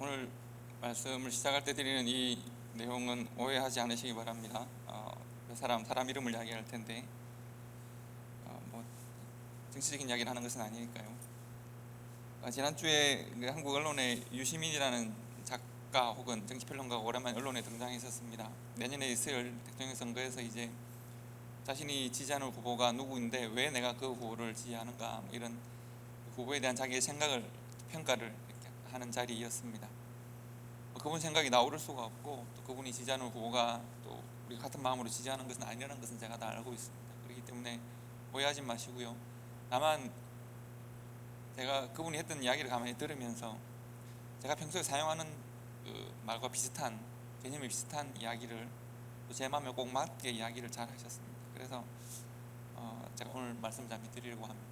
오늘 말씀을 시작할 때 드리는 이 내용은 오해하지 않으시기 바랍니다. 그 사람 이름을 이야기할 텐데 뭐 정치적인 이야기를 하는 것은 아니니까요. 지난주에 한국 언론에 유시민이라는 작가 혹은 정치평론가가 오랜만에 언론에 등장했었습니다. 내년에 있을 대통령 선거에서 이제 자신이 지지하는 후보가 누구인데 왜 내가 그 후보를 지지하는가, 뭐 이런 후보에 대한 자기의 생각을 평가를 하는 자리였습니다. 그분 생각이 나오를 수가 없고, 또 그분이 지지하는 후보가 또 우리 같은 마음으로 지지하는 것은 아니라는 것은 제가 다 알고 있습니다. 그렇기 때문에 오해하지 마시고요. 다만 제가 그분이 했던 이야기를 가만히 들으면서 제가 평소에 사용하는 그 말과 비슷한, 개념이 비슷한 이야기를 또 제 마음에 꼭 맞게 이야기를 잘 하셨습니다. 그래서 제가 오늘 말씀 잠시 드리려고 합니다.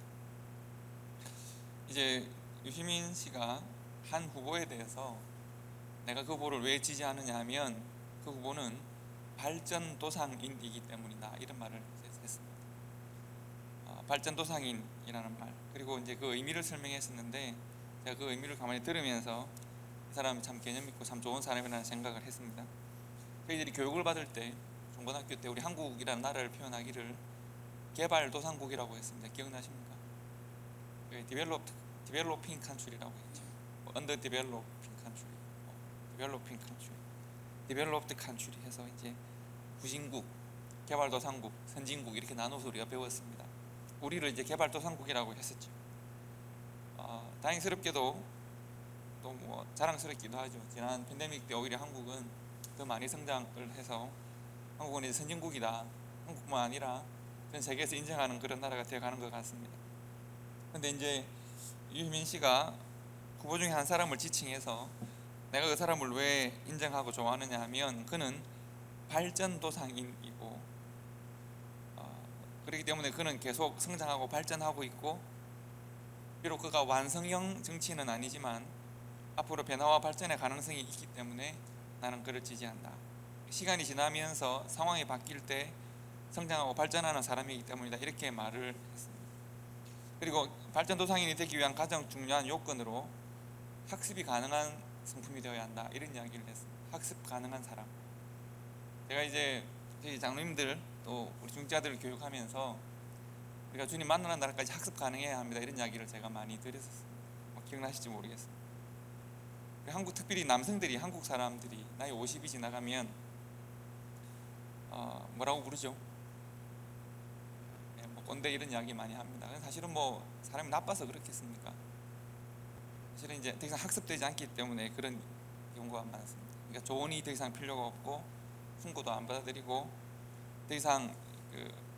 이제 유시민 씨가 한 후보에 대해서 내가 그 후보를 왜 지지하느냐 하면 그 후보는 발전도상인이기 때문이다, 이런 말을 했습니다. 발전도상인이라는 말, 그리고 이제 그 의미를 설명했었는데 제가 그 의미를 가만히 들으면서 이 사람이 참 개념 있고 참 좋은 사람이라는 생각을 했습니다. 저희들이 교육을 받을 때 중고등학교 때 우리 한국이라는 나라를 표현하기를 개발도상국이라고 했습니다. 기억나십니까? 디벨로핑 컨트리라고 했죠. 언더디벨로핑 컨트리, 디벨로핑 컨트리, 디벨롭드 컨트리 해서 이제 후진국, 개발도상국, 선진국 이렇게 나눠서 우리가 배웠습니다. 우리를 이제 개발도상국이라고 했었죠. 다행스럽게도 또 뭐 자랑스럽기도 하죠. 지난 팬데믹 때 오히려 한국은 더 많이 성장을 해서 한국은 이제 선진국이다, 한국뿐만 아니라 전 세계에서 인정하는 그런 나라가 되어가는 것 같습니다. 그런데 이제 유시민 씨가 후보 중에 한 사람을 지칭해서 내가 그 사람을 왜 인정하고 좋아하느냐 하면 그는 발전도상인이고, 그렇기 때문에 그는 계속 성장하고 발전하고 있고, 비록 그가 완성형 정치인은 아니지만 앞으로 변화와 발전의 가능성이 있기 때문에 나는 그를 지지한다. 시간이 지나면서 상황이 바뀔 때 성장하고 발전하는 사람이기 때문이다, 이렇게 말을 했습니다. 그리고 발전도상인이 되기 위한 가장 중요한 요건으로 학습이 가능한 성품이 되어야 한다, 이런 이야기를 했습니다. 학습 가능한 사람. 제가 이제 저희 장로님들 또 우리 중직자들을 교육하면서 우리가 주님 만나는 날까지 학습 가능해야 합니다, 이런 이야기를 제가 많이 드렸었습니다. 기억나실지 모르겠습니다. 한국, 특별히 남성들이, 한국 사람들이 나이 50이 지나가면 뭐라고 부르죠? 뭐 꼰대 이런 이야기 많이 합니다. 사실은 뭐 사람이 나빠서 그렇겠습니까? 사실은 이제 더 이상 학습되지 않기 때문에 그런 경우가 많습니다. 그러니까 조언이 더 이상 필요가 없고 충고도 안 받아들이고 더 이상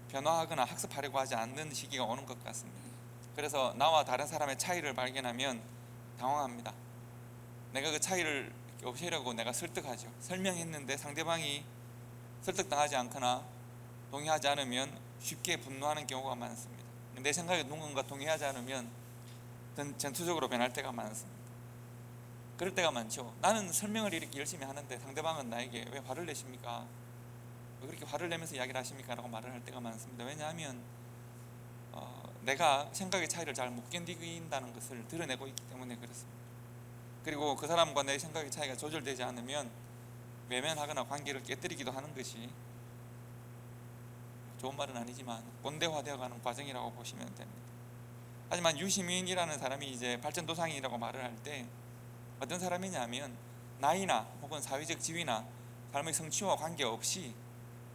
변화하거나 학습하려고 하지 않는 시기가 오는 것 같습니다. 그래서 나와 다른 사람의 차이를 발견하면 당황합니다. 내가 그 차이를 없애려고 내가 설득하죠. 설명했는데 상대방이 설득당하지 않거나 동의하지 않으면 쉽게 분노하는 경우가 많습니다. 내 생각에 누군가 동의하지 않으면 전투적으로 변할 때가 많습니다. 그럴 때가 많죠. 나는 설명을 이렇게 열심히 하는데 상대방은 나에게 왜 화를 내십니까? 왜 그렇게 화를 내면서 이야기를 하십니까? 라고 말을 할 때가 많습니다. 왜냐하면 내가 생각의 차이를 잘 못 견디긴다는 것을 드러내고 있기 때문에 그렇습니다. 그리고 그 사람과 내 생각의 차이가 조절되지 않으면 외면하거나 관계를 깨뜨리기도 하는 것이, 좋은 말은 아니지만 꼰대화되어가는 과정이라고 보시면 됩니다. 하지만 유시민이라는 사람이 이제 발전도상이라고 말을 할 때 어떤 사람이냐면 나이나 혹은 사회적 지위나 삶의 성취와 관계없이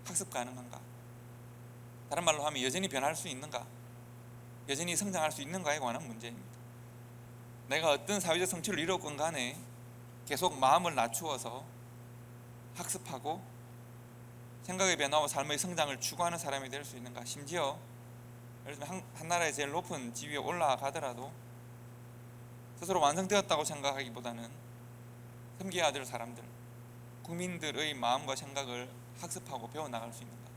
학습 가능한가, 다른 말로 하면 여전히 변할 수 있는가, 여전히 성장할 수 있는가에 관한 문제입니다. 내가 어떤 사회적 성취를 이뤘건 간에 계속 마음을 낮추어서 학습하고 생각의 변화와 삶의 성장을 추구하는 사람이 될 수 있는가. 심지어 예를 들면 한 나라의 제일 높은 지위에 올라가더라도 스스로 완성되었다고 생각하기보다는 섬겨야 될 사람들, 국민들의 마음과 생각을 학습하고 배워나갈 수 있는가.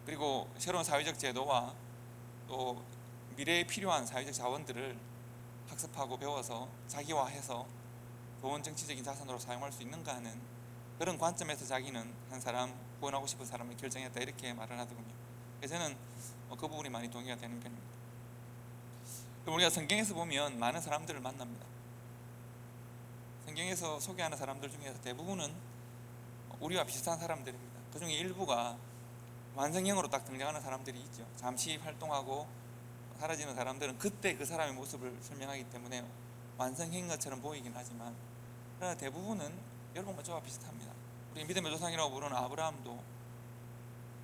그리고 새로운 사회적 제도와 또 미래에 필요한 사회적 자원들을 학습하고 배워서 자기화해서 좋은 정치적인 자산으로 사용할 수 있는가 하는 그런 관점에서 자기는 한 사람, 구원하고 싶은 사람을 결정했다, 이렇게 말을 하더군요. 그래서 저는 그 부분이 많이 동의가 되는 편입니다. 우리가 성경에서 보면 많은 사람들을 만납니다. 성경에서 소개하는 사람들 중에서 대부분은 우리와 비슷한 사람들입니다. 그 중에 일부가 완성형으로 딱 등장하는 사람들이 있죠. 잠시 활동하고 사라지는 사람들은 그때 그 사람의 모습을 설명하기 때문에 완성형인 것처럼 보이긴 하지만, 그러나 대부분은 여러분과 저와 비슷합니다. 우리 믿음의 조상이라고 부르는 아브라함도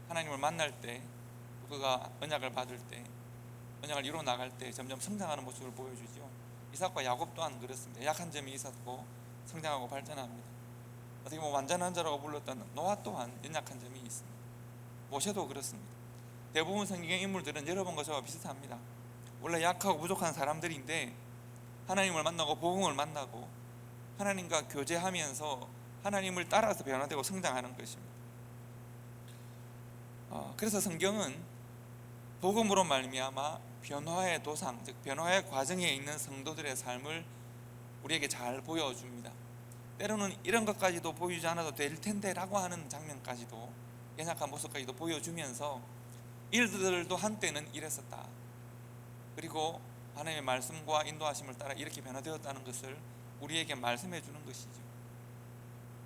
하나님을 만날 때, 그가 언약을 받을 때, 언약을 이루어 나갈 때 점점 성장하는 모습을 보여주죠. 이삭과 야곱 또한 그렇습니다. 약한 점이 있었고 성장하고 발전합니다. 어떻게 보면 완전한 자라고 불렀던 노아 또한 연약한 점이 있습니다. 모세도 그렇습니다. 대부분 성경의 인물들은 여러분과 저와 비슷합니다. 원래 약하고 부족한 사람들인데 하나님을 만나고 복음을 만나고 하나님과 교제하면서 하나님을 따라서 변화되고 성장하는 것입니다. 그래서 성경은 복음으로 말미암아 변화의 도상, 즉 변화의 과정에 있는 성도들의 삶을 우리에게 잘 보여줍니다. 때로는 이런 것까지도 보여주지 않아도 될 텐데 라고 하는 장면까지도, 연약한 모습까지도 보여주면서 이들도 한때는 이랬었다, 그리고 하나님의 말씀과 인도하심을 따라 이렇게 변화되었다는 것을 우리에게 말씀해 주는 것이죠.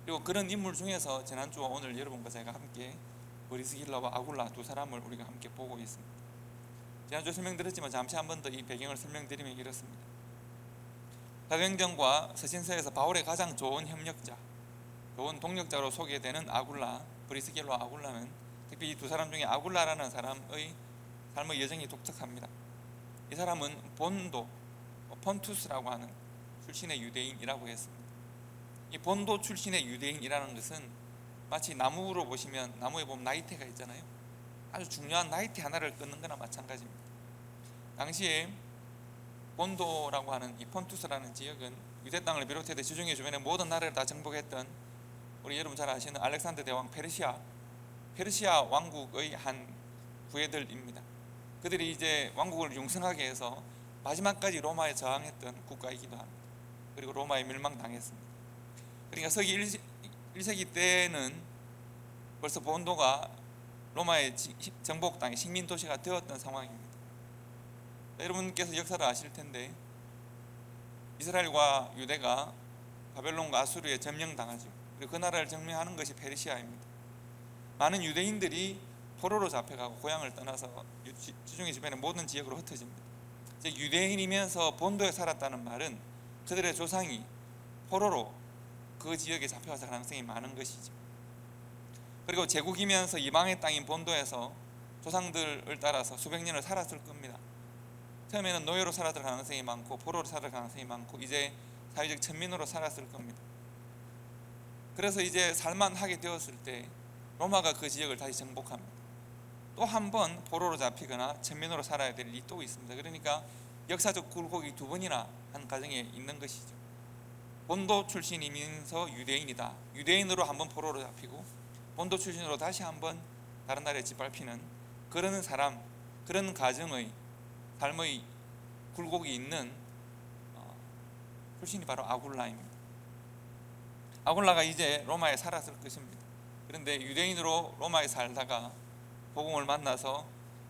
그리고 그런 인물 중에서 지난주와 오늘 여러분과 제가 함께 브리스길라와 아굴라 두 사람을 우리가 함께 보고 있습니다. 지난주 설명드렸지만 잠시 한 번 더 이 배경을 설명드리면 이렇습니다. 사도행전과 서신서에서 바울의 가장 좋은 협력자, 좋은 동력자로 소개되는 아굴라, 브리스길라와 아굴라는, 특히 이 두 사람 중에 아굴라라는 사람의 삶의 여정이 독특합니다. 이 사람은 본도, 폰투스라고 하는 출신의 유대인이라고 했습니다. 이 본도 출신의 유대인이라는 것은 마치 나무로 보시면, 나무에 보면 나이테가 있잖아요. 아주 중요한 나이테 하나를 끊는 거나 마찬가지입니다. 당시에 본도라고 하는 이 폰투스라는 지역은 유대 땅을 비롯해서 지중해 주변의 모든 나라를 다 정복했던, 우리 여러분 잘 아시는 알렉산더 대왕 페르시아 왕국의 한 부애들입니다. 그들이 이제 왕국을 융성하게 해서 마지막까지 로마에 저항했던 국가이기도 합니다. 그리고 로마에 멸망당했습니다. 그러니까 서기 1세기 때는 벌써 본도가 로마의 정복당의 식민도시가 되었던 상황입니다. 여러분께서 역사를 아실 텐데 이스라엘과 유대가 바벨론과 아수르에 점령당하죠. 그리고 그 나라를 점령하는 것이 페르시아입니다. 많은 유대인들이 포로로 잡혀가고 고향을 떠나서 지중해 주변의 모든 지역으로 흩어집니다. 즉 유대인이면서 본도에 살았다는 말은 그들의 조상이 포로로 그 지역에 잡혀갈 가능성이 많은 것이죠. 그리고 제국이면서 이방의 땅인 본도에서 조상들을 따라서 수백 년을 살았을 겁니다. 처음에는 노예로 살았을 가능성이 많고 포로로 살았을 가능성이 많고 이제 사회적 천민으로 살았을 겁니다. 그래서 이제 살만하게 되었을 때 로마가 그 지역을 다시 정복합니다. 또 한 번 포로로 잡히거나 천민으로 살아야 될 일이 또 있습니다. 그러니까 역사적 굴곡이 두 번이나 한 가정에 있는 것이죠. 본도 출신이면서 유대인이다, 유대인으로 한 번 포로로 잡히고 본도 출신으로 다시 한 번 다른 나라에 짓밟히는 그런 사람, 그런 가정의 삶의 굴곡이 있는 출신이 바로 아굴라입니다. 아굴라가 이제 로마에 살았을 것입니다. 그런데 유대인으로 로마에 살다가 복음을 만나서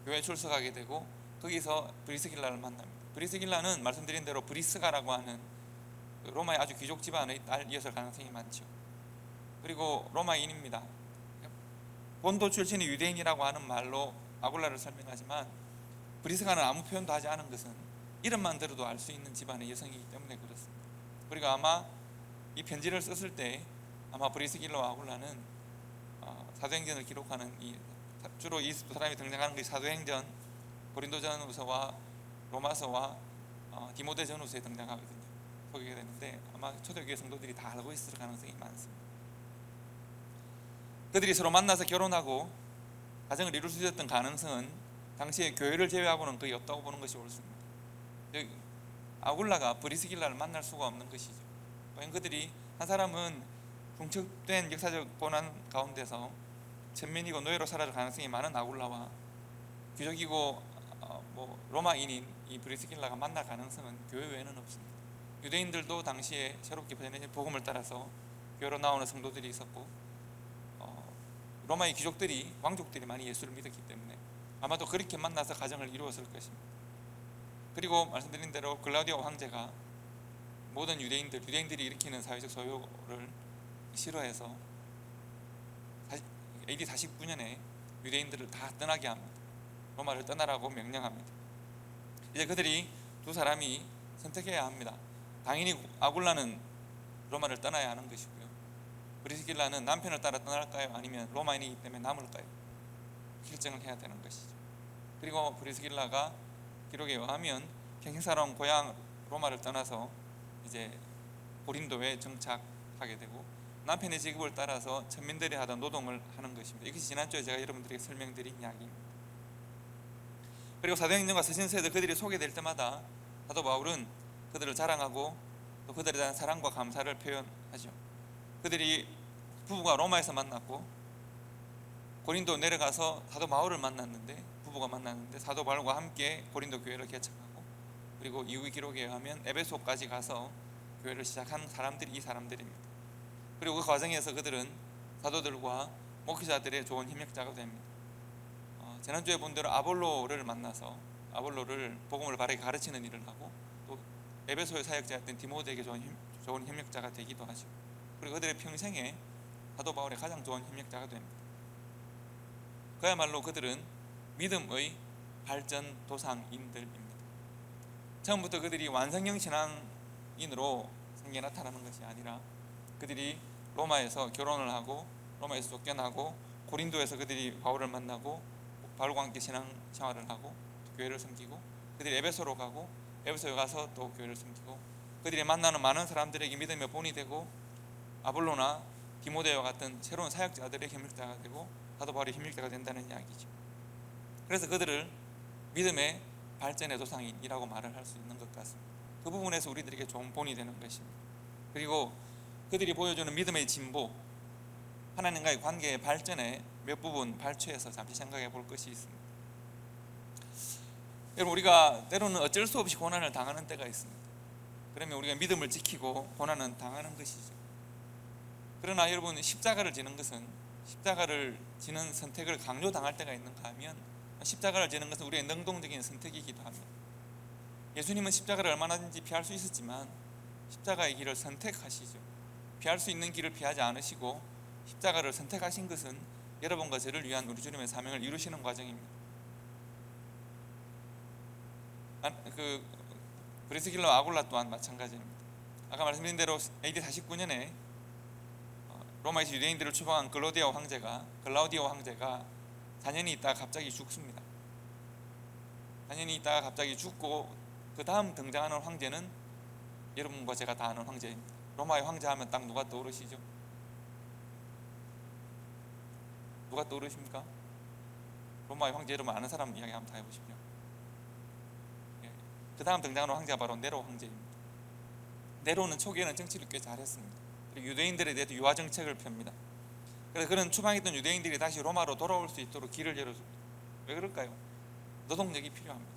교회에 출석하게 되고 거기서 브리스길라를 만납니다. 브리스길라는 말씀드린 대로 브리스가라고 하는 로마의 아주 귀족 집안의 딸이었을 가능성이 많죠. 그리고 로마인입니다. 본도 출신의 유대인이라고 하는 말로 아굴라를 설명하지만 브리스가는 아무 표현도 하지 않은 것은 이름만 들어도 알 수 있는 집안의 여성이기 때문에 그렇습니다. 그리고 아마 이 편지를 썼을 때 아마 브리스길라와 아굴라는 사도행전을 기록하는 주로 이 두 사람이 등장하는 것이 사도행전, 고린도전후서와 로마서와 디모데전후서에 등장하거든요. 소개가 되는데 아마 초대교회 성도들이 다 알고 있을 가능성이 많습니다. 그들이 서로 만나서 결혼하고 가정을 이룰 수 있었던 가능성은 당시에 교회를 제외하고는 거의 없다고 보는 것이 옳습니다. 아굴라가 브리스길라를 만날 수가 없는 것이죠. 그들이 한 사람은 중첩된 역사적 고난 가운데서 천민이고 노예로 살아갈 가능성이 많은 아굴라와 귀족이고 로마인인 이 브리스길라가 만날 가능성은 교회 외에는 없습니다. 유대인들도 당시에 새롭게 번역된 복음을 따라서 교회로 나오는 성도들이 있었고 로마의 귀족들이, 왕족들이 많이 예수를 믿었기 때문에 아마도 그렇게 만나서 가정을 이루었을 것입니다. 그리고 말씀드린 대로 글라우디오 황제가 모든 유대인들이 일으키는 사회적 소요를 싫어해서 AD 49년에 유대인들을 다 떠나게 합니다. 로마를 떠나라고 명령합니다. 이제 그들이 두 사람이 선택해야 합니다. 당연히 아굴라는 로마를 떠나야 하는 것이고요, 브리스길라는 남편을 따라 떠날까요? 아니면 로마인이기 때문에 남을까요? 결정을 해야 되는 것이죠. 그리고 브리스길라가 기록에 의하면 평생 살아온 고향 로마를 떠나서 이제 고린도에 정착하게 되고 남편의 직업을 따라서 천민들이 하던 노동을 하는 것입니다. 이것이 지난주에 제가 여러분들에게 설명드린 이야기입니다. 그리고 사도행전과 서신서에도 그들이 소개될 때마다 사도 바울은 그들을 자랑하고 또 그들에 대한 사랑과 감사를 표현하죠. 그들이 부부가 로마에서 만났고 고린도 내려가서 사도 바울을 만났는데, 부부가 만났는데 사도 바울과 함께 고린도 교회를 개척하고, 그리고 이후 기록에 의하면 에베소까지 가서 교회를 시작한 사람들이 이 사람들입니다. 그리고 그 과정에서 그들은 사도들과 목회자들의 좋은 협력자가 됩니다. 지난주에 본 대로 아볼로를 만나서 아볼로를 복음을 바르게 가르치는 일을 하고, 또 에베소의 사역자였던 디모데에게 좋은 협력자가 되기도 하죠. 그리고 그들의 평생에 사도 바울의 가장 좋은 협력자가 됩니다. 그야말로 그들은 믿음의 발전 도상인들입니다. 처음부터 그들이 완성형 신앙인으로 생겨 나타나는 것이 아니라 그들이 로마에서 결혼을 하고 로마에서 쫓겨나고 고린도에서 그들이 바울을 만나고 바울과 함께 신앙생활을 하고 교회를 섬기고, 그들이 에베소로 가고 에베소에 가서 또 교회를 섬기고, 그들이 만나는 많은 사람들에게 믿음의 본이 되고 아볼로나 디모데와 같은 새로운 사역자들의 협력자가 되고 사도 바울의 협력자가 된다는 이야기죠. 그래서 그들을 믿음의 발전의 도상인이라고 말을 할 수 있는 것 같습니다. 그 부분에서 우리들에게 좋은 본이 되는 것입니다. 그리고 그들이 보여주는 믿음의 진보, 하나님과의 관계의 발전에 몇 부분 발췌해서 잠시 생각해 볼 것이 있습니다. 여러분, 우리가 때로는 어쩔 수 없이 고난을 당하는 때가 있습니다. 그러면 우리가 믿음을 지키고 고난은 당하는 것이죠. 그러나 여러분, 십자가를 지는 것은, 십자가를 지는 선택을 강요당할 때가 있는가 하면 십자가를 지는 것은 우리의 능동적인 선택이기도 합니다. 예수님은 십자가를 얼마든지 피할 수 있었지만 십자가의 길을 선택하시죠. 피할 수 있는 길을 피하지 않으시고 십자가를 선택하신 것은 여러분과 저를 위한 우리 주님의 사명을 이루시는 과정입니다. 브리스길라 아굴라 또한 마찬가지입니다. 아까 말씀드린 대로 AD 49년에 로마에서 유대인들을 추방한 글라우디오 황제가 4년이 있다가 갑자기 죽습니다. 4년이 있다가 갑자기 죽고 그 다음 등장하는 황제는 여러분과 제가 다 아는 황제입니다. 로마의 황제 하면 딱 누가 떠오르시죠? 누가 떠오르십니까? 로마의 황제 여러분 아는 사람 이야기 한번 다 해보십시오. 그 다음 등장하는 황제가 바로 네로 황제입니다. 네로는 초기에는 정치를 꽤 잘했습니다. 그리고 유대인들에 대해서 유화 정책을 펴니다. 그래서 그런 추방했던 유대인들이 다시 로마로 돌아올 수 있도록 길을 열어줍니다. 왜 그럴까요? 노동력이 필요합니다.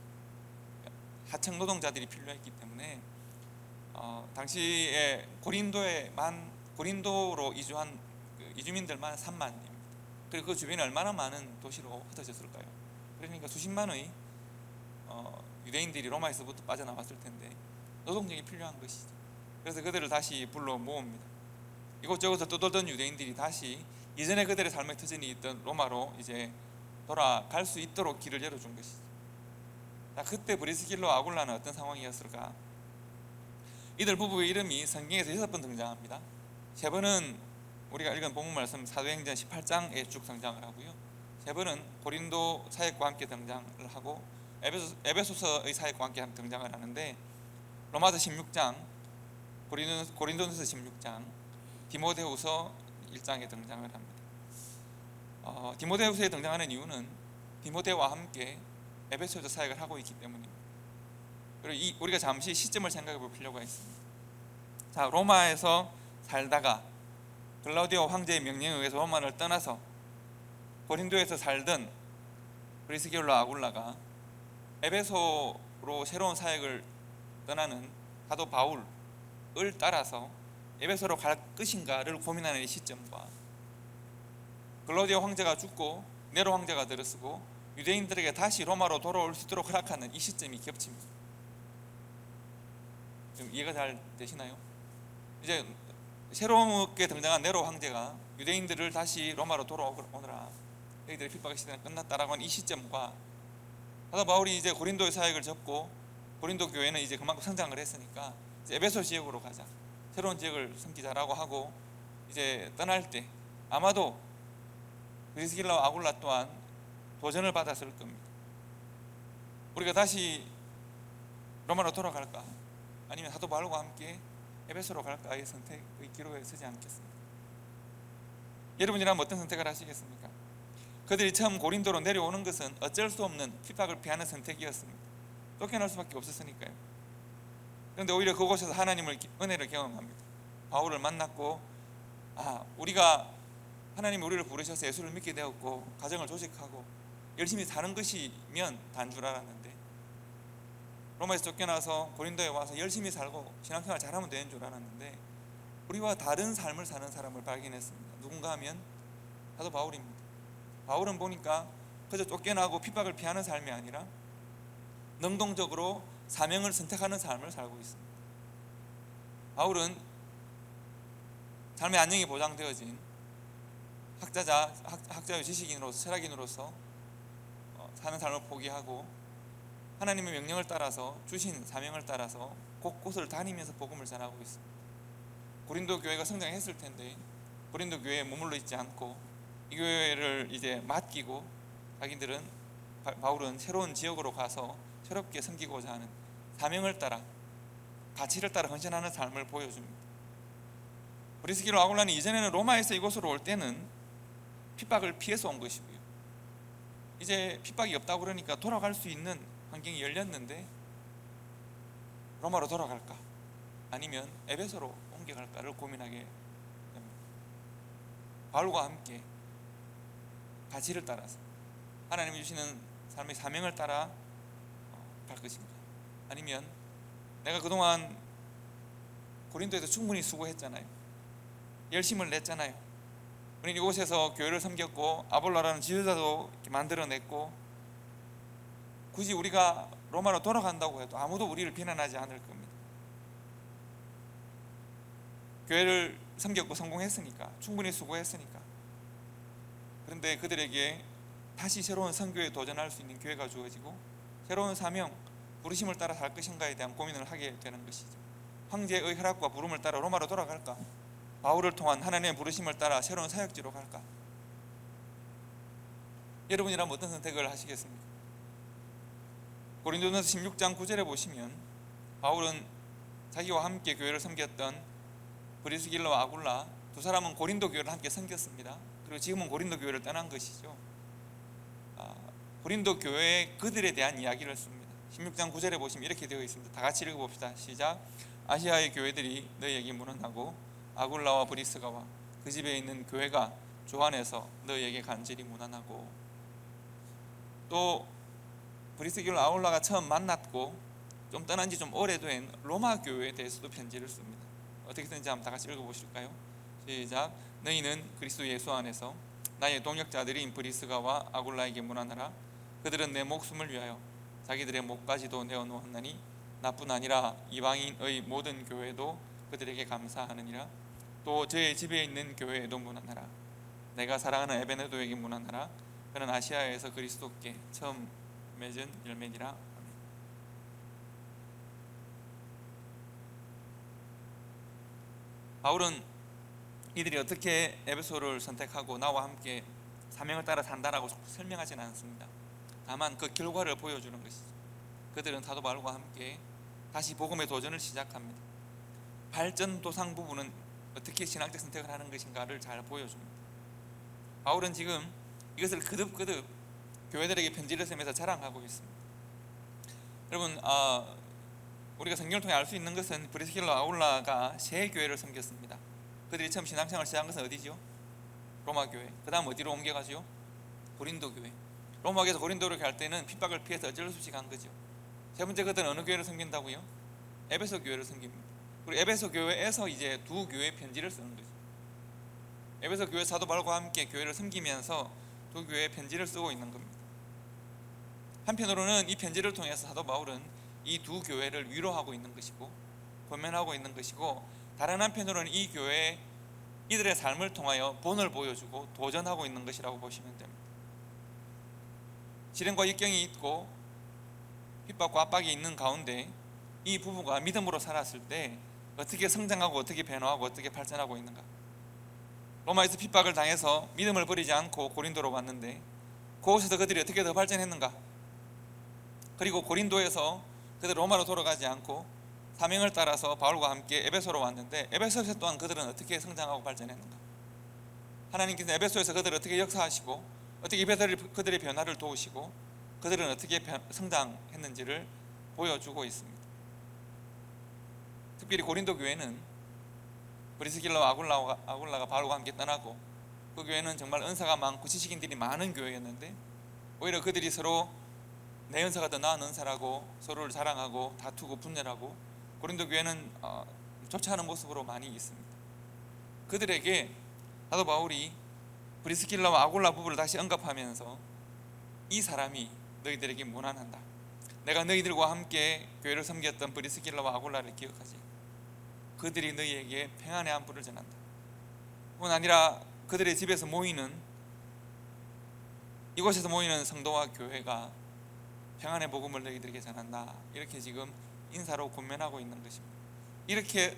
하청 노동자들이 필요했기 때문에 당시에 고린도로 이주한 이주민들만 3만입니다. 그리고 그 주변에 얼마나 많은 도시로 흩어졌을까요? 그러니까 수십만의 유대인들이 로마에서부터 빠져나왔을 텐데 노동력이 필요한 것이죠. 그래서 그들을 다시 불러 모읍니다. 이곳저곳에서 떠돌던 유대인들이 다시 이전에 그들의 삶의 터전이 있던 로마로 이제 돌아갈 수 있도록 길을 열어준 것이죠. 자, 그때 브리스길라 아굴라는 어떤 상황이었을까? 이들 부부의 이름이 성경에서 6번 등장합니다. 3번은 우리가 읽은 본문 말씀 사도행전 18장에 쭉 등장을 하고요, 3번은 고린도 사역과 함께 등장을 하고 에베소서의 사역과 함께 등장을 하는데, 로마서 16장, 고린도전서 16장, 디모데후서 1장에 등장을 합니다. 디모데후서에 등장하는 이유는 디모데와 함께 에베소에서 사역을 하고 있기 때문입니다. 그리고 우리가 잠시 시점을 생각해 볼 필요가 있습니다. 자, 로마에서 살다가 글라우디오 황제의 명령에 의해서 로마를 떠나서 고린도에서 살던 브리스길라 아굴라가 에베소로 새로운 사역을 떠나는 사도 바울을 따라서 에베소로 갈 것인가를 고민하는 이 시점과 글라우디오 황제가 죽고 네로 황제가 들어서고 유대인들에게 다시 로마로 돌아올 수 있도록 허락하는 이 시점이 겹칩니다. 좀 이해가 잘 되시나요? 이제 새롭게 등장한 네로 황제가 유대인들을 다시 로마로 돌아오느라 너희들의 핍박의 시대는 끝났다라고 하는 이 시점과 사도 바울이 이제 고린도의 사역을 접고 고린도 교회는 이제 그만큼 성장을 했으니까 이제 에베소 지역으로 가자, 새로운 지역을 섬기자라고 하고 이제 떠날 때 아마도 브리스길라와 아굴라 또한 도전을 받았을 겁니다. 우리가 다시 로마로 돌아갈까 아니면 사도 바울과 함께 에베소로 갈까의 선택의 기로에 서지 않겠습니까? 여러분이라면 어떤 선택을 하시겠습니까? 그들이 처음 고린도로 내려오는 것은 어쩔 수 없는 핍박을 피하는 선택이었습니다. 쫓겨날 수밖에 없었으니까요. 그런데 오히려 그곳에서 하나님을 은혜를 경험합니다. 바울을 만났고 우리가 하나님이 우리를 부르셔서 예수를 믿게 되었고 가정을 조직하고 열심히 사는 것이면 단 줄 알았는데 로마에서 쫓겨나서 고린도에 와서 열심히 살고 신앙생활 잘하면 되는 줄 알았는데 우리와 다른 삶을 사는 사람을 발견했습니다. 누군가 하면 사도 바울입니다. 바울은 보니까 그저 쫓겨나고 핍박을 피하는 삶이 아니라 능동적으로 사명을 선택하는 삶을 살고 있습니다. 바울은 삶의 안녕이 보장되어진 학자의 지식인으로서 철학인으로서 사는 삶을 포기하고 하나님의 명령을 따라서 주신 사명을 따라서 곳곳을 다니면서 복음을 전하고 있습니다. 고린도 교회가 성장했을 텐데 고린도 교회에 머물러 있지 않고 이 교회를 이제 맡기고 바울은 새로운 지역으로 가서 새롭게 섬기고자 하는 사명을 따라 가치를 따라 헌신하는 삶을 보여줍니다. 브리스길라 아굴라는 이전에는 로마에서 이곳으로 올 때는 핍박을 피해서 온 것이고요. 이제 핍박이 없다고 그러니까 돌아갈 수 있는 환경이 열렸는데 로마로 돌아갈까 아니면 에베소로 옮겨갈까를 고민하게 됩니다. 바울과 함께 가치를 따라서 하나님이 주시는 삶의 사명을 따라 갈 것인가 아니면 내가 그동안 고린도에서 충분히 수고했잖아요. 열심을 냈잖아요. 우리는 이곳에서 교회를 섬겼고 아볼로라는 지도자도 만들어냈고 굳이 우리가 로마로 돌아간다고 해도 아무도 우리를 비난하지 않을 겁니다. 교회를 섬겼고 성공했으니까, 충분히 수고했으니까. 그런데 그들에게 다시 새로운 선교에 도전할 수 있는 기회가 주어지고 새로운 사명, 부르심을 따라 살 것인가에 대한 고민을 하게 되는 것이죠. 황제의 허락과 부름을 따라 로마로 돌아갈까? 바울을 통한 하나님의 부르심을 따라 새로운 사역지로 갈까? 여러분이라면 어떤 선택을 하시겠습니까? 고린도전서 16장 9절에 보시면 바울은 자기와 함께 교회를 섬겼던 브리스길라와 아굴라 두 사람은 고린도 교회를 함께 섬겼습니다. 그리고 지금은 고린도 교회를 떠난 것이죠. 고린도 교회의 그들에 대한 이야기를 씁니다. 16장 9절에 보시면 이렇게 되어 있습니다. 다 같이 읽어봅시다. 시작. 아시아의 교회들이 너희에게 문안하고 아굴라와 브리스가와 그 집에 있는 교회가 주 안에서 너희에게 간절히 문안하고. 또 브리스길라 아굴라가 처음 만났고 좀 떠난 지 좀 오래된 로마 교회에 대해서도 편지를 씁니다. 어떻게 쓰는지 한번 다 같이 읽어보실까요? 시작. 너희는 그리스도 예수 안에서 나의 동역자들인 브리스가와 아굴라에게 문안하라. 그들은 내 목숨을 위하여 자기들의 목까지도 내어놓았나니 나뿐 아니라 이방인의 모든 교회도 그들에게 감사하느니라. 또 저의 집에 있는 교회에도 문안하라. 내가 사랑하는 에베네도에게 문안하라. 그는 아시아에서 그리스도께 처음 맺은 열매니라. 바울은 이들이 어떻게 에베소를 선택하고 나와 함께 사명을 따라 산다라고 설명하지는 않습니다. 다만 그 결과를 보여주는 것이죠. 그들은 사도 바울과 함께 다시 복음의 도전을 시작합니다. 발전도상 부분은 어떻게 신앙적 선택을 하는 것인가를 잘 보여줍니다. 바울은 지금 이것을 거듭 교회들에게 편지를 쓰면서 자랑하고 있습니다. 여러분, 우리가 성경을 통해 알 수 있는 것은 브리스길라 아굴라가 세 교회를 섬겼습니다. 그들이 처음 신앙생활을 시작한 것은 어디죠? 로마 교회. 그 다음 어디로 옮겨가죠? 고린도 교회. 로마에서 고린도로 갈 때는 핍박을 피해서 어쩔 수 없이 간 거죠. 세 번째, 그들은 어느 교회를 섬긴다고요? 에베소 교회를 섬깁니다. 그리고 에베소 교회에서 이제 두 교회 편지를 쓰는 거죠. 에베소 교회 사도 바울과 함께 교회를 섬기면서 두 교회에 편지를 쓰고 있는 겁니다. 한편으로는 이 편지를 통해서 사도 바울은 이 두 교회를 위로하고 있는 것이고, 권면하고 있는 것이고, 다른 한편으로는 이 교회에 이들의 삶을 통하여 본을 보여주고 도전하고 있는 것이라고 보시면 됩니다. 시련과 역경이 있고 핍박과 압박이 있는 가운데 이 부부가 믿음으로 살았을 때 어떻게 성장하고 어떻게 변화하고 어떻게 발전하고 있는가. 로마에서 핍박을 당해서 믿음을 버리지 않고 고린도로 왔는데 그곳에서 그들이 어떻게 더 발전했는가. 그리고 고린도에서 그들 로마로 돌아가지 않고 사명을 따라서 바울과 함께 에베소로 왔는데 에베소에서 또한 그들은 어떻게 성장하고 발전했는가. 하나님께서 에베소에서 그들을 어떻게 역사하시고 어떻게 그들의 변화를 도우시고 그들은 어떻게 성장했는지를 보여주고 있습니다. 특별히 고린도 교회는 브리스길라와 아굴라가 바울과 함께 떠나고 그 교회는 정말 은사가 많고 지식인들이 많은 교회였는데 오히려 그들이 서로 내 은사가 더 나은 은사라고 서로를 자랑하고 다투고 분열하고 고린도 교회는 좋지 않은 모습으로 많이 있습니다. 그들에게 사도 바울이 브리스길라와 아굴라 부부를 다시 언급하면서 이 사람이 너희들에게 무난한다. 내가 너희들과 함께 교회를 섬겼던 브리스길라와 아굴라를 기억하지. 그들이 너희에게 평안의 안부를 전한다. 뿐 아니라 그들의 집에서 모이는 이곳에서 모이는 성도와 교회가 평안의 복음을 너희들에게 전한다. 이렇게 지금 인사로 권면하고 있는 것입니다. 이렇게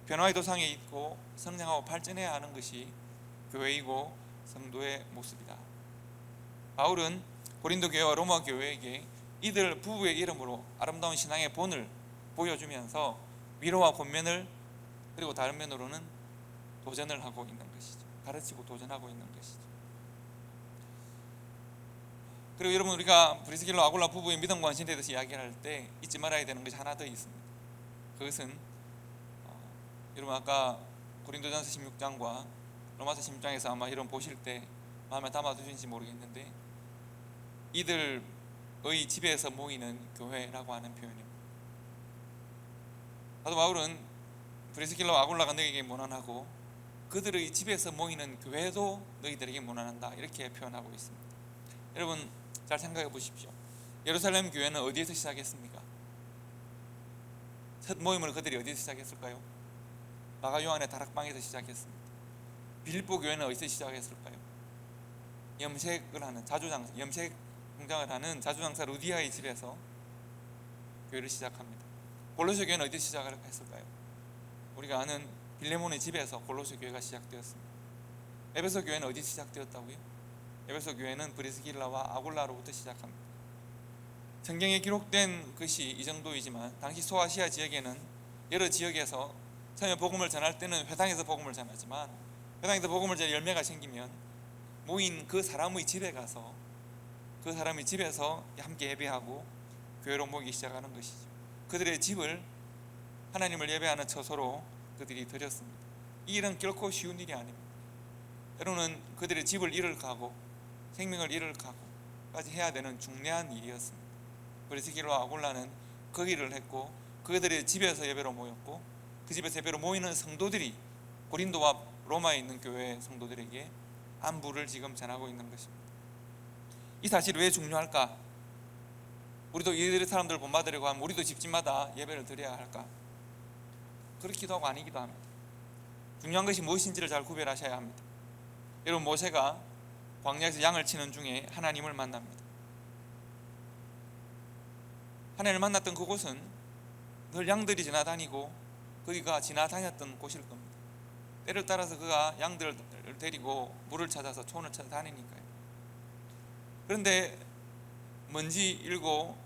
변화의 도상에 있고 성장하고 발전해야 하는 것이 교회이고 성도의 모습이다. 바울은 고린도 교회와 로마 교회에게 이들 부부의 이름으로 아름다운 신앙의 본을 보여주면서 위로와 권면을, 그리고 다른 면으로는 도전을 하고 있는 것이죠. 가르치고 도전하고 있는 것이죠. 그리고 여러분, 우리가 브리스길라 아굴라 부부의 믿음과 헌신에 대해서 이야기할 때 잊지 말아야 되는 것이 하나 더 있습니다. 그것은 여러분 아까 고린도전서 16장과 로마서 16장에서 아마 이런 보실 때 마음에 담아두신지 모르겠는데 이들의 집에서 모이는 교회라고 하는 표현입니다. 사도 바울은 브리스길라와 아굴라가 너희에게 무난하고 그들의 집에서 모이는 교회도 너희들에게 무난한다, 이렇게 표현하고 있습니다. 여러분 잘 생각해 보십시오. 예루살렘 교회는 어디에서 시작했습니까? 첫 모임을 그들이 어디에서 시작했을까요? 마가 요한의 다락방에서 시작했습니다. 빌립보 교회는 어디서 시작했을까요? 염색을 하는 자주장사, 염색 공장을 하는 자주장사 루디아의 집에서 교회를 시작합니다. 골로새 교회는 어디서 시작을 했을까요? 우리가 아는 빌레몬의 집에서 골로새 교회가 시작되었습니다. 에베소 교회는 어디서 시작되었다고요? 에베소 교회는 브리스길라와 아굴라로부터 시작합니다. 성경에 기록된 것이 이 정도이지만 당시 소아시아 지역에는 여러 지역에서 처음에 복음을 전할 때는 회당에서 복음을 전하지만 회당에서 복음을 전해 열매가 생기면 모인 그 사람의 집에 가서 그 사람의 집에서 함께 예배하고 교회로 모이기 시작하는 것이죠. 그들의 집을 하나님을 예배하는 처소로 그들이 드렸습니다. 이 일은 결코 쉬운 일이 아닙니다. 때로는 그들의 집을 잃어가고 생명을 잃어가고까지 해야 되는 중대한 일이었습니다. 브리스길라와 아굴라는 그 일을 했고 그들의 집에서 예배로 모였고 그 집에서 예배로 모이는 성도들이 고린도와 로마에 있는 교회 성도들에게 안부를 지금 전하고 있는 것입니다. 이 사실이 왜 중요할까? 우리도 이들의 사람들을 본받으려고 하면 우리도 집집마다 예배를 드려야 할까? 그렇기도 하고 아니기도 합니다. 중요한 것이 무엇인지를 잘 구별하셔야 합니다. 여러분, 모세가 광야에서 양을 치는 중에 하나님을 만납니다. 하나님을 만났던 그곳은 늘 양들이 지나다니고 거기가 지나다녔던 곳일 겁니다. 때를 따라서 그가 양들을 데리고 물을 찾아서 촌을 찾아다니니까요. 그런데 먼지 일고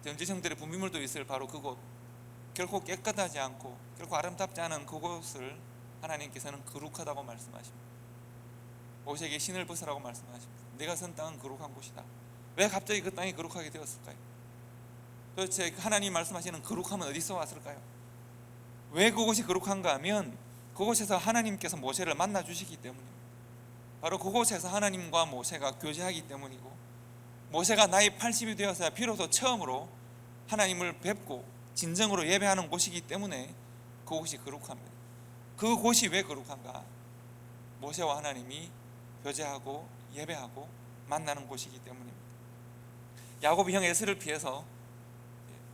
전지성들의 분비물도 있을 바로 그곳, 결코 깨끗하지 않고 결코 아름답지 않은 그곳을 하나님께서는 거룩하다고 말씀하십니다. 모세에게 신을 벗으라고 말씀하십니다. 내가 선 땅은 거룩한 곳이다. 왜 갑자기 그 땅이 거룩하게 되었을까요? 도대체 하나님 말씀하시는 거룩함은 어디서 왔을까요? 왜 그곳이 거룩한가 하면 그곳에서 하나님께서 모세를 만나 주시기 때문입니다. 바로 그곳에서 하나님과 모세가 교제하기 때문이고 모세가 나이 80이 되어서야 비로소 처음으로 하나님을 뵙고 진정으로 예배하는 곳이기 때문에 그곳이 거룩합니다. 그곳이 왜 거룩한가? 모세와 하나님이 교제하고 예배하고 만나는 곳이기 때문입니다. 야곱이 형 에서를 피해서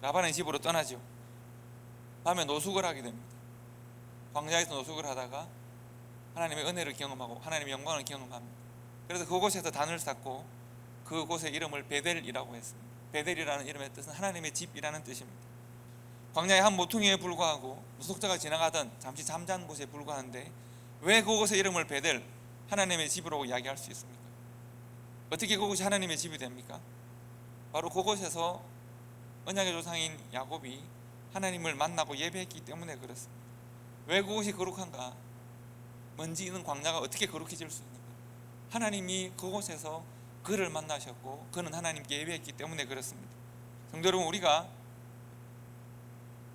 라반의 집으로 떠나죠. 밤에 노숙을 하게 됩니다. 광야에서 노숙을 하다가 하나님의 은혜를 경험하고 하나님의 영광을 경험합니다. 그래서 그곳에서 단을 쌓고 그곳의 이름을 베델이라고 했습니다. 베델이라는 이름의 뜻은 하나님의 집이라는 뜻입니다. 광야의 한 모퉁이에 불과하고 노숙자가 지나가던 잠시 잠자는 곳에 불과한데 왜 그곳의 이름을 베델, 하나님의 집으로 이야기할 수 있습니까? 어떻게 그곳이 하나님의 집이 됩니까? 바로 그곳에서 언약의 조상인 야곱이 하나님을 만나고 예배했기 때문에 그렇습니다. 왜 그곳이 거룩한가? 먼지 있는 광야가 어떻게 거룩해질 수 있는가? 하나님이 그곳에서 그를 만나셨고 그는 하나님께 예배했기 때문에 그렇습니다. 성도 여러분, 우리가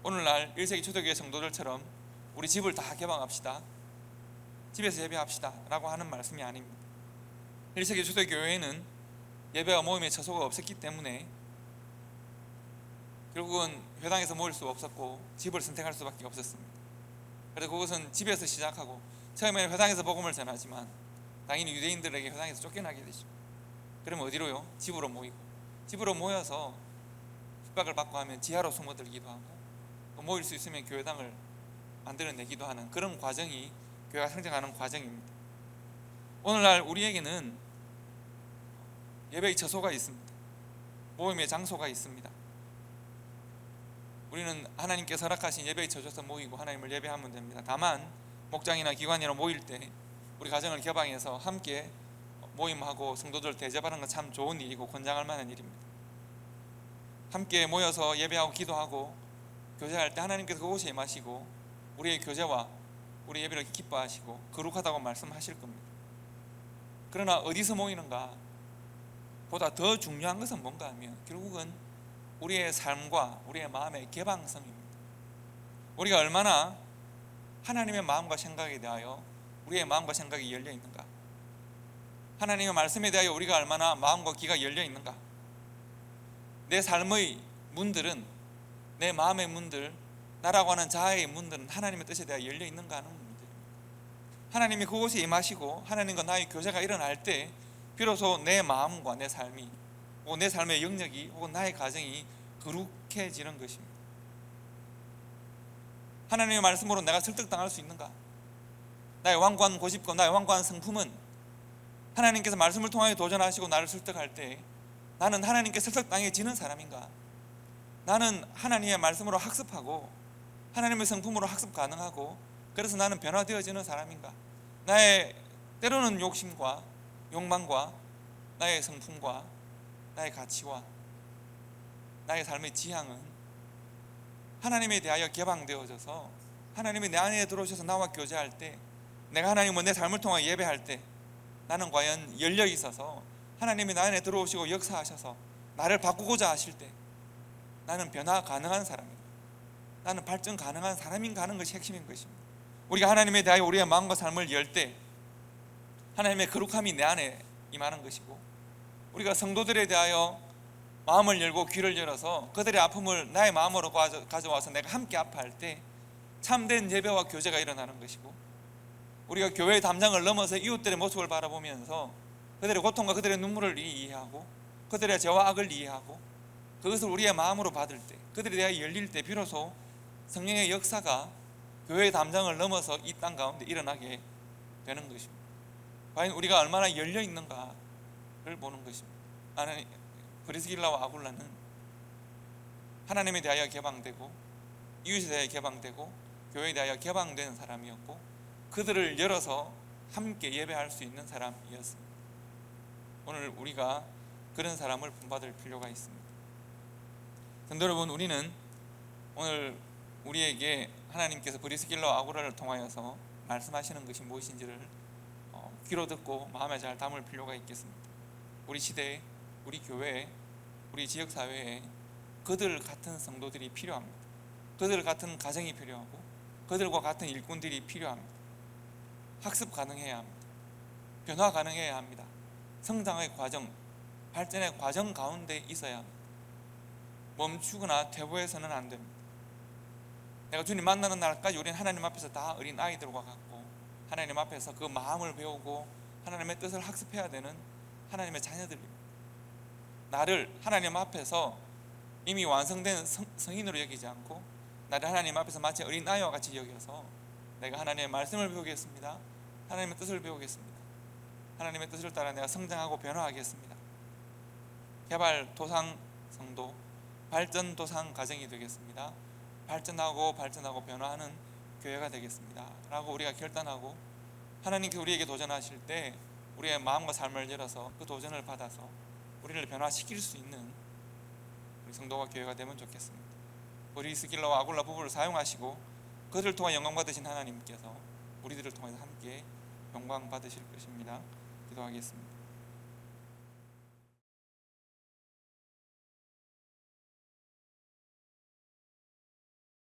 오늘날 1세기 초대교회 성도들처럼 우리 집을 다 개방합시다, 집에서 예배합시다 라고 하는 말씀이 아닙니다. 1세기 초대교회에는 예배와 모임의 처소가 없었기 때문에 결국은 회당에서 모일 수 없었고 집을 선택할 수밖에 없었습니다. 그래서 그것은 집에서 시작하고 처음에는 회당에서 복음을 전하지만 당연히 유대인들에게 회당에서 쫓겨나게 되죠. 그러면 어디로요? 집으로 모이고, 집으로 모여서 숙박을 받고 하면 지하로 숨어들기도 하고 또 모일 수 있으면 교회당을 만들어내기도 하는 그런 과정이 교회가 성장하는 과정입니다. 오늘날 우리에게는 예배의 처소가 있습니다. 모임의 장소가 있습니다. 우리는 하나님께서 허락하신 예배의 처소에서 모이고 하나님을 예배하면 됩니다. 다만 목장이나 기관이나 모일 때 우리 가정을 개방해서 함께 모임하고 성도들 대접하는 건 참 좋은 일이고 권장할 만한 일입니다. 함께 모여서 예배하고 기도하고 교제할 때 하나님께서 그곳에 임하시고 우리의 교제와 우리 예배를 기뻐하시고 거룩하다고 말씀하실 겁니다. 그러나 어디서 모이는가 보다 더 중요한 것은 뭔가 하면 결국은 우리의 삶과 우리의 마음의 개방성입니다. 우리가 얼마나 하나님의 마음과 생각에 대하여 우리의 마음과 생각이 열려 있는가, 하나님의 말씀에 대하여 우리가 얼마나 마음과 귀가 열려 있는가. 내 삶의 문들은, 내 마음의 문들, 나라고 하는 자아의 문들은 하나님의 뜻에 대하여 열려 있는가 하는 문제입니다. 하나님이 그곳에 임하시고 하나님과 나의 교제가 일어날 때 비로소 내 마음과 내 삶이 혹은 내 삶의 영역이 혹은 나의 가정이 거룩해지는 것입니다. 하나님의 말씀으로 내가 설득당할 수 있는가? 나의 완고한 고집과 나의 완고한 성품은 하나님께서 말씀을 통하여 도전하시고 나를 설득할 때 나는 하나님께 설득당해지는 사람인가? 나는 하나님의 말씀으로 학습하고 하나님의 성품으로 학습 가능하고 그래서 나는 변화되어지는 사람인가? 나의 때로는 욕심과 욕망과 나의 성품과 나의 가치와 나의 삶의 지향은 하나님에 대하여 개방되어져서 하나님이 내 안에 들어오셔서 나와 교제할 때, 내가 하나님을 내 삶을 통해 예배할 때 나는 과연 열려 있어서 하나님이 나 안에 들어오시고 역사하셔서 나를 바꾸고자 하실 때 나는 변화 가능한 사람인가, 나는 발전 가능한 사람인가 하는 것이 핵심인 것입니다. 우리가 하나님에 대하여 우리의 마음과 삶을 열 때 하나님의 거룩함이 내 안에 임하는 것이고, 우리가 성도들에 대하여 마음을 열고 귀를 열어서 그들의 아픔을 나의 마음으로 가져와서 내가 함께 아파할 때 참된 예배와 교제가 일어나는 것이고, 우리가 교회의 담장을 넘어서 이웃들의 모습을 바라보면서 그들의 고통과 그들의 눈물을 이해하고 그들의 죄와 악을 이해하고 그것을 우리의 마음으로 받을 때, 그들에 대하여 열릴 때 비로소 성령의 역사가 교회의 담장을 넘어서 이 땅 가운데 일어나게 되는 것입니다. 과연 우리가 얼마나 열려 있는가를 보는 것입니다. 브리스길라와 아굴라는 하나님에 대하여 개방되고 이웃에 대하여 개방되고 교회에 대하여 개방된 사람이었고 그들을 열어서 함께 예배할 수 있는 사람이었습니다. 오늘 우리가 그런 사람을 본받을 필요가 있습니다. 성도 여러분, 우리는 오늘 우리에게 하나님께서 브리스길라와 아굴라를 통하여서 말씀하시는 것이 무엇인지를 귀로 듣고 마음에 잘 담을 필요가 있겠습니다. 우리 시대에, 우리 교회에, 우리 지역사회에 그들 같은 성도들이 필요합니다. 그들 같은 가정이 필요하고 그들과 같은 일꾼들이 필요합니다. 학습 가능해야 합니다. 변화 가능해야 합니다. 성장의 과정, 발전의 과정 가운데 있어야 합니다. 멈추거나 퇴보해서는 안 됩니다. 내가 주님 만나는 날까지 우리는 하나님 앞에서 다 어린 아이들과 같고 하나님 앞에서 그 마음을 배우고 하나님의 뜻을 학습해야 되는 하나님의 자녀들입니다. 나를 하나님 앞에서 이미 완성된 성인으로 여기지 않고 나를 하나님 앞에서 마치 어린아이와 같이 여겨서 내가 하나님의 말씀을 배우겠습니다. 하나님의 뜻을 배우겠습니다. 하나님의 뜻을 따라 내가 성장하고 변화하겠습니다. 개발 도상 성도, 발전 도상 가정이 되겠습니다. 발전하고 변화하는 교회가 되겠습니다 라고 우리가 결단하고, 하나님께서 우리에게 도전하실 때 우리의 마음과 삶을 열어서 그 도전을 받아서 우리를 변화시킬 수 있는 우리 성도와 교회가 되면 좋겠습니다. 브리스길라와 아굴라 부부를 사용하시고 그들을 통해 영광 받으신 하나님께서 우리들을 통해서 함께 영광 받으실 것입니다. 기도하겠습니다.